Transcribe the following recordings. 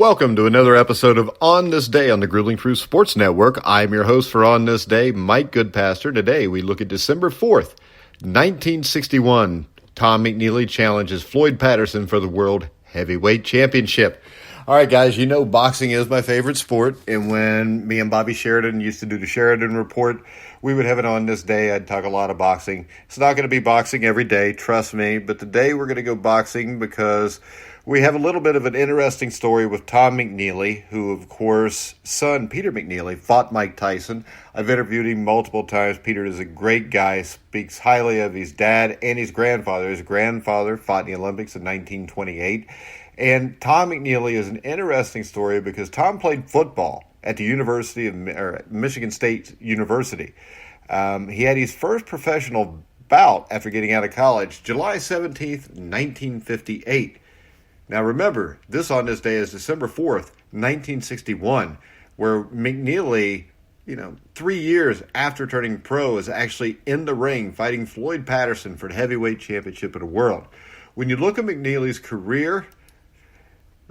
Welcome to another episode of On This Day on the Grueling Truth Sports Network. I'm your host for On This Day, Mike Goodpaster. Today we look at December 4th, 1961. Tom McNeely challenges Floyd Patterson for the World Heavyweight Championship. All right, guys, you know boxing is my favorite sport, and when me and Bobby Sheridan used to do the Sheridan Report, we would have it on this day. I'd talk a lot of boxing. It's not going to be boxing every day, trust me, but today we're going to go boxing because we have a little bit of an interesting story with Tom McNeely, who, of course, son Peter McNeely fought Mike Tyson. I've interviewed him multiple times. Peter is a great guy, speaks highly of his dad and his grandfather. His grandfather fought in the Olympics in 1928. And Tom McNeely is an interesting story because Tom played football at the University of Michigan State University. He had his first professional bout after getting out of college, July 17th, 1958. Now remember, this on this day is December 4th, 1961, where McNeely, 3 years after turning pro, is actually in the ring fighting Floyd Patterson for the heavyweight championship of the world. When you look at McNeely's career,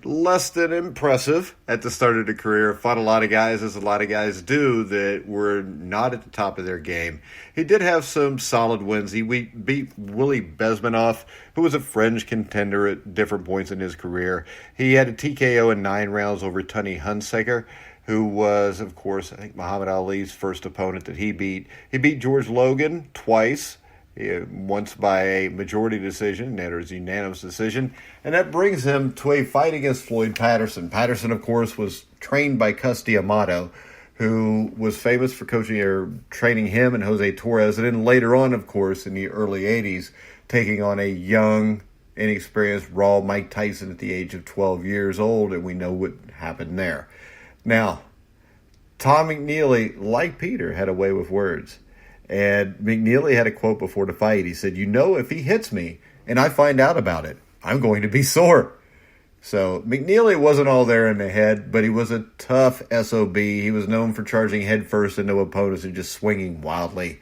less than impressive at the start of the career. Fought a lot of guys, as a lot of guys do, that were not at the top of their game. He did have some solid wins. He beat Willie Bezmanoff, who was a fringe contender at different points in his career. He had a TKO in 9 rounds over Tony Hunsaker, who was, of course, I think Muhammad Ali's first opponent that he beat. He beat George Logan twice. Once by a majority decision, that is a unanimous decision, and that brings him to a fight against Floyd Patterson. Patterson, of course, was trained by Cus D'Amato, who was famous for coaching or training him and Jose Torres, and then later on, of course, in the early 80s, taking on a young, inexperienced, raw Mike Tyson at the age of 12 years old, and we know what happened there. Now, Tom McNeely, like Peter, had a way with words. And McNeely had a quote before the fight. He said, if he hits me and I find out about it, I'm going to be sore. So McNeely wasn't all there in the head, but he was a tough SOB. He was known for charging headfirst into opponents and just swinging wildly.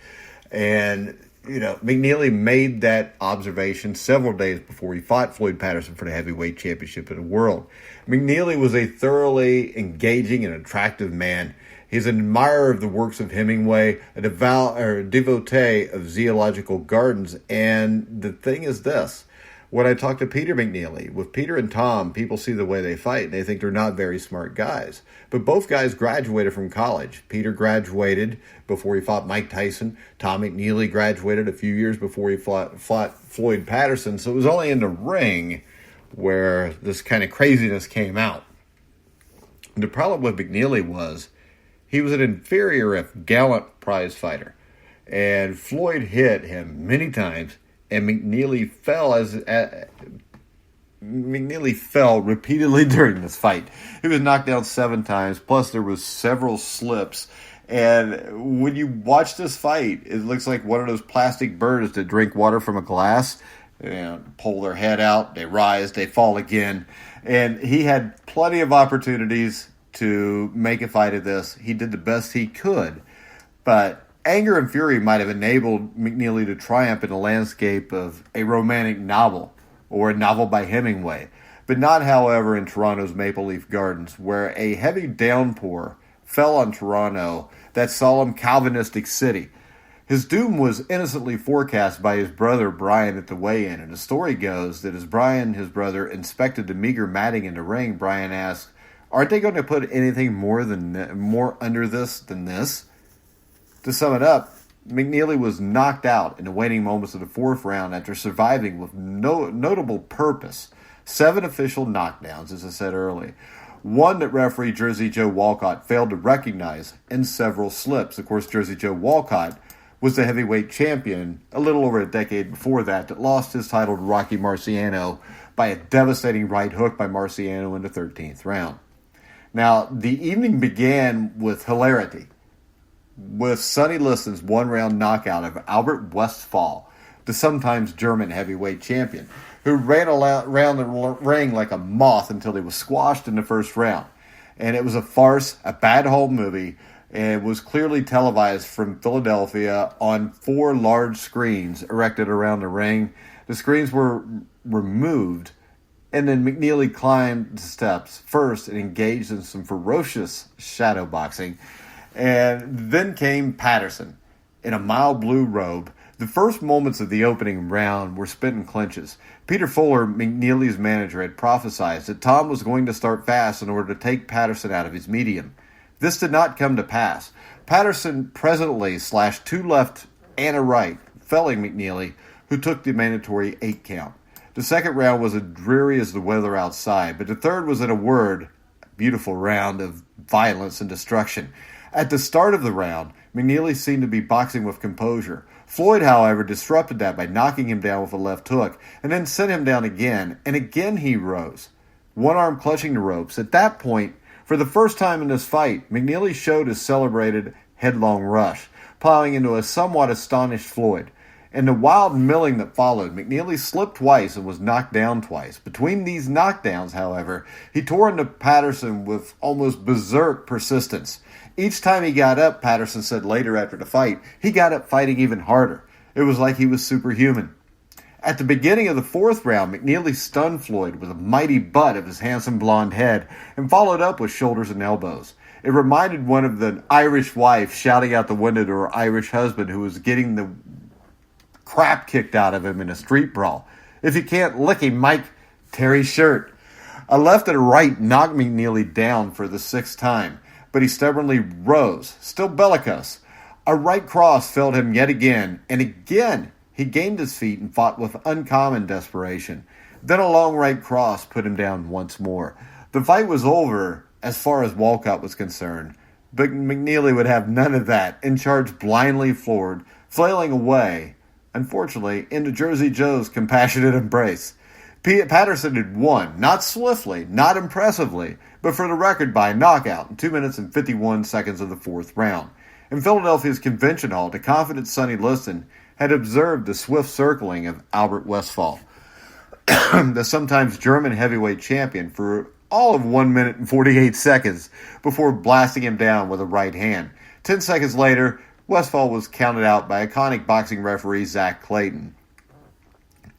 And, McNeely made that observation several days before he fought Floyd Patterson for the heavyweight championship of the world. McNeely was a thoroughly engaging and attractive man. He's an admirer of the works of Hemingway, a devotee of zoological gardens, and the thing is this. When I talk to Peter McNeely, with Peter and Tom, people see the way they fight, and they think they're not very smart guys. But both guys graduated from college. Peter graduated before he fought Mike Tyson. Tom McNeely graduated a few years before he fought Floyd Patterson. So it was only in the ring where this kind of craziness came out. The problem with McNeely was he was an inferior if gallant prize fighter, and Floyd hit him many times, and McNeely fell repeatedly during this fight. He was knocked down 7 times, plus there was several slips. And when you watch this fight, it looks like one of those plastic birds that drink water from a glass. Pull their head out, they rise, they fall again. And he had plenty of opportunities to make a fight of this. He did the best he could, but anger and fury might have enabled McNeely to triumph in the landscape of a romantic novel or a novel by Hemingway, but not, however, in Toronto's Maple Leaf Gardens, where a heavy downpour fell on Toronto, that solemn Calvinistic city. His doom was innocently forecast by his brother Brian at the weigh-in, and the story goes that as Brian, his brother, inspected the meager matting in the ring, Brian asked, "Aren't they going to put anything more under this than this?" To sum it up, McNeely was knocked out in the waning moments of the 4th round after surviving with notable purpose 7 official knockdowns, as I said earlier. One that referee Jersey Joe Walcott failed to recognize, and several slips. Of course, Jersey Joe Walcott was the heavyweight champion a little over a decade before that lost his title to Rocky Marciano by a devastating right hook by Marciano in the 13th round. Now, the evening began with hilarity, with Sonny Liston's 1-round knockout of Albert Westphal, the sometimes German heavyweight champion, who ran around the ring like a moth until he was squashed in the 1st round. And it was a farce, a bad home movie, and was clearly televised from Philadelphia on 4 large screens erected around the ring. The screens were removed And then McNeely climbed the steps first and engaged in some ferocious shadow boxing. And then came Patterson in a mild blue robe. The first moments of the opening round were spent in clinches. Peter Fuller, McNeely's manager, had prophesied that Tom was going to start fast in order to take Patterson out of his medium. This did not come to pass. Patterson presently slashed 2 left and a right, felling McNeely, who took the mandatory 8 count. The second round was as dreary as the weather outside, but the third was, in a word, a beautiful round of violence and destruction. At the start of the round, McNeely seemed to be boxing with composure. Floyd, however, disrupted that by knocking him down with a left hook, and then sent him down again, and again he rose, one arm clutching the ropes. At that point, for the first time in this fight, McNeely showed his celebrated headlong rush, plowing into a somewhat astonished Floyd. In the wild milling that followed, McNeely slipped twice and was knocked down twice. Between these knockdowns, however, he tore into Patterson with almost berserk persistence. Each time he got up, Patterson said later after the fight, he got up fighting even harder. It was like he was superhuman. At the beginning of the fourth round, McNeely stunned Floyd with a mighty butt of his handsome blonde head and followed up with shoulders and elbows. It reminded one of the Irish wife shouting out the window to her Irish husband who was getting the crap kicked out of him in a street brawl. If you can't lick him, Mike, tear his shirt. A left and a right knocked McNeely down for the 6th time, but he stubbornly rose, still bellicose. A right cross felled him yet again, and again he gained his feet and fought with uncommon desperation. Then a long right cross put him down once more. The fight was over as far as Walcott was concerned, but McNeely would have none of that and charged blindly forward, flailing away, unfortunately, into Jersey Joe's compassionate embrace. Patterson had won, not swiftly, not impressively, but for the record by knockout in 2 minutes and 51 seconds of the 4th round. In Philadelphia's convention hall, the confident Sonny Liston had observed the swift circling of Albert Westphal, the sometimes German heavyweight champion, for all of 1 minute and 48 seconds before blasting him down with a right hand. 10 seconds later, Westphal was counted out by iconic boxing referee Zach Clayton.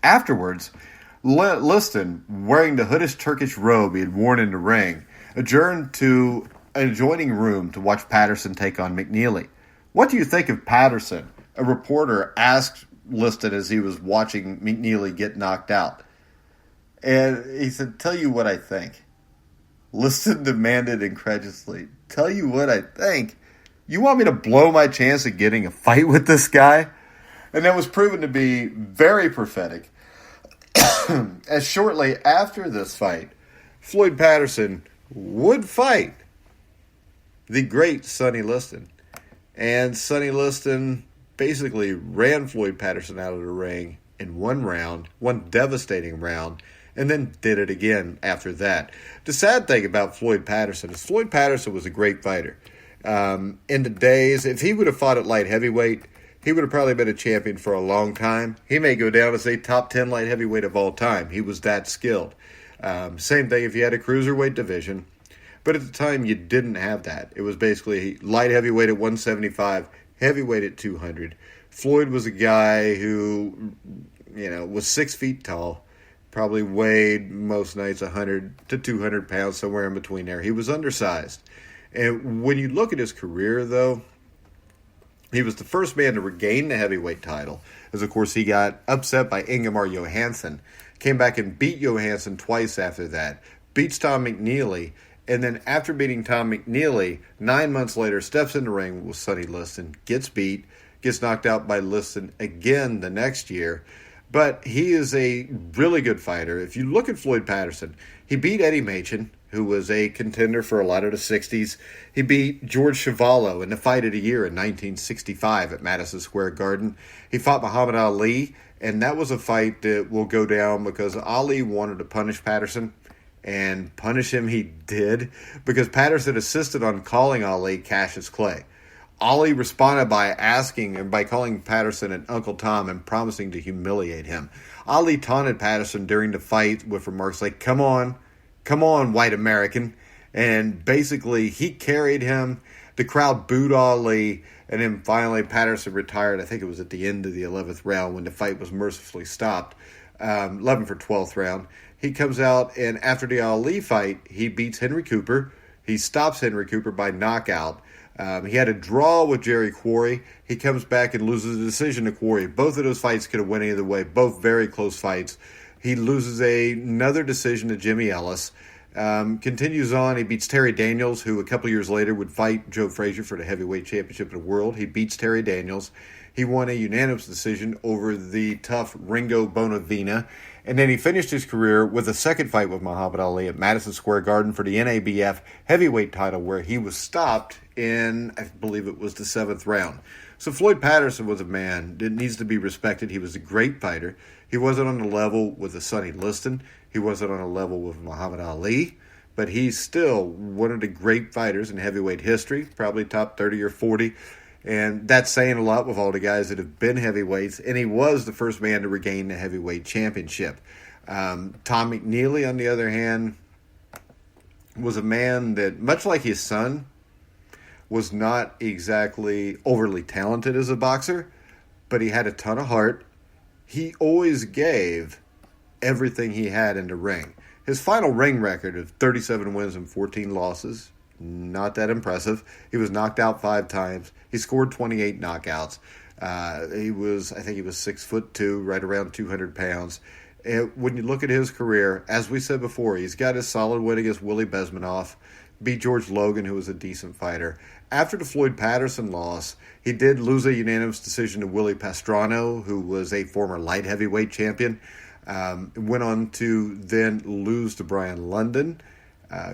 Afterwards, Liston, wearing the hoodish Turkish robe he had worn in the ring, adjourned to an adjoining room to watch Patterson take on McNeely. "What do you think of Patterson?" a reporter asked Liston as he was watching McNeely get knocked out. And he said, "Tell you what I think." Liston demanded incredulously, "Tell you what I think? You want me to blow my chance of getting a fight with this guy?" And that was proven to be very prophetic, as shortly after this fight, Floyd Patterson would fight the great Sonny Liston. And Sonny Liston basically ran Floyd Patterson out of the ring in one round, one devastating round, and then did it again after that. The sad thing about Floyd Patterson is Floyd Patterson was a great fighter. In the days, if he would have fought at light heavyweight, he would have probably been a champion for a long time. He may go down as a top 10 light heavyweight of all time. He was that skilled. Same thing if you had a cruiserweight division. But at the time, you didn't have that. It was basically light heavyweight at 175, heavyweight at 200. Floyd was a guy who, was 6 feet tall, probably weighed most nights 100 to 200 pounds, somewhere in between there. He was undersized. And when you look at his career, though, he was the first man to regain the heavyweight title, as of course he got upset by Ingemar Johansson, came back and beat Johansson twice after that, beats Tom McNeely, and then after beating Tom McNeely, 9 months later, steps in the ring with Sonny Liston, gets beat, gets knocked out by Liston again the next year. But he is a really good fighter. If you look at Floyd Patterson, he beat Eddie Machen, who was a contender for a lot of the 60s. He beat George Chuvalo in the fight of the year in 1965 at Madison Square Garden. He fought Muhammad Ali, and that was a fight that will go down because Ali wanted to punish Patterson, and punish him he did, because Patterson insisted on calling Ali Cassius Clay. Ali responded by calling Patterson an Uncle Tom and promising to humiliate him. Ali taunted Patterson during the fight with remarks like, come on, white American. And basically, he carried him. The crowd booed Ali. And then finally, Patterson retired. I think it was at the end of the 11th round when the fight was mercifully stopped. 11 for 12th round. He comes out, and after the Ali fight, he beats Henry Cooper. He stops Henry Cooper by knockout. He had a draw with Jerry Quarry. He comes back and loses a decision to Quarry. Both of those fights could have went either way. Both very close fights. He loses another decision to Jimmy Ellis. Continues on. He beats Terry Daniels, who a couple years later would fight Joe Frazier for the heavyweight championship of the world. He beats Terry Daniels. He won a unanimous decision over the tough Ringo Bonavena. And then he finished his career with a second fight with Muhammad Ali at Madison Square Garden for the NABF heavyweight title, where he was stopped in, I believe it was the 7th round. So Floyd Patterson was a man that needs to be respected. He was a great fighter. He wasn't on the level with a Sonny Liston. He wasn't on a level with Muhammad Ali. But he's still one of the great fighters in heavyweight history, probably top 30 or 40. And that's saying a lot with all the guys that have been heavyweights. And he was the first man to regain the heavyweight championship. Tom McNeely, on the other hand, was a man that, much like his son, was not exactly overly talented as a boxer, but he had a ton of heart. He always gave everything he had in the ring. His final ring record of 37 wins and 14 losses, not that impressive. He was knocked out 5 times. He scored 28 knockouts. I think he was 6'2", right around 200 pounds. And when you look at his career, as we said before, he's got a solid win against Willie Besmanoff, beat George Logan, who was a decent fighter. After the Floyd Patterson loss, he did lose a unanimous decision to Willie Pastrano, who was a former light heavyweight champion. Went on to then lose to Brian London.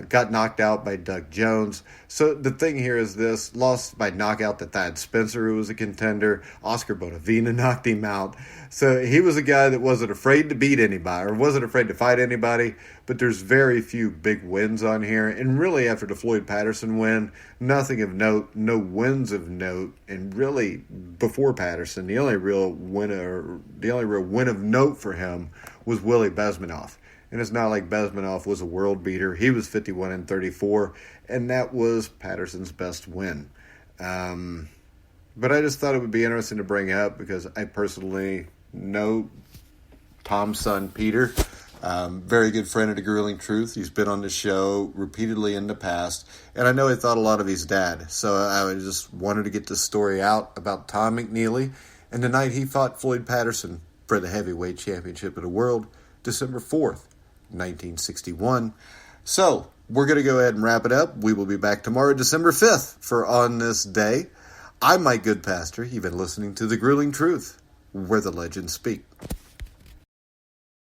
Got knocked out by Doug Jones. So the thing here is this: lost by knockout to Thad Spencer, who was a contender. Oscar Bonavena knocked him out. So he was a guy that wasn't afraid to beat anybody, or wasn't afraid to fight anybody. But there's very few big wins on here. And really, after the Floyd Patterson win, nothing of note, no wins of note. And really, before Patterson, the only real win of note for him was Willie Besmanoff. And it's not like Besmanoff was a world beater. He was 51-34, and that was Patterson's best win. But I just thought it would be interesting to bring up because I personally know Tom's son, Peter. Very good friend of the Grueling Truth. He's been on the show repeatedly in the past, and I know he thought a lot of his dad. So I just wanted to get this story out about Tom McNeely and the night he fought Floyd Patterson for the heavyweight championship of the world, December 4th. 1961. So, we're going to go ahead and wrap it up. We will be back tomorrow, December 5th, for On This Day. I'm Mike Goodpastor. You've been listening to The Grueling Truth, where the legends speak.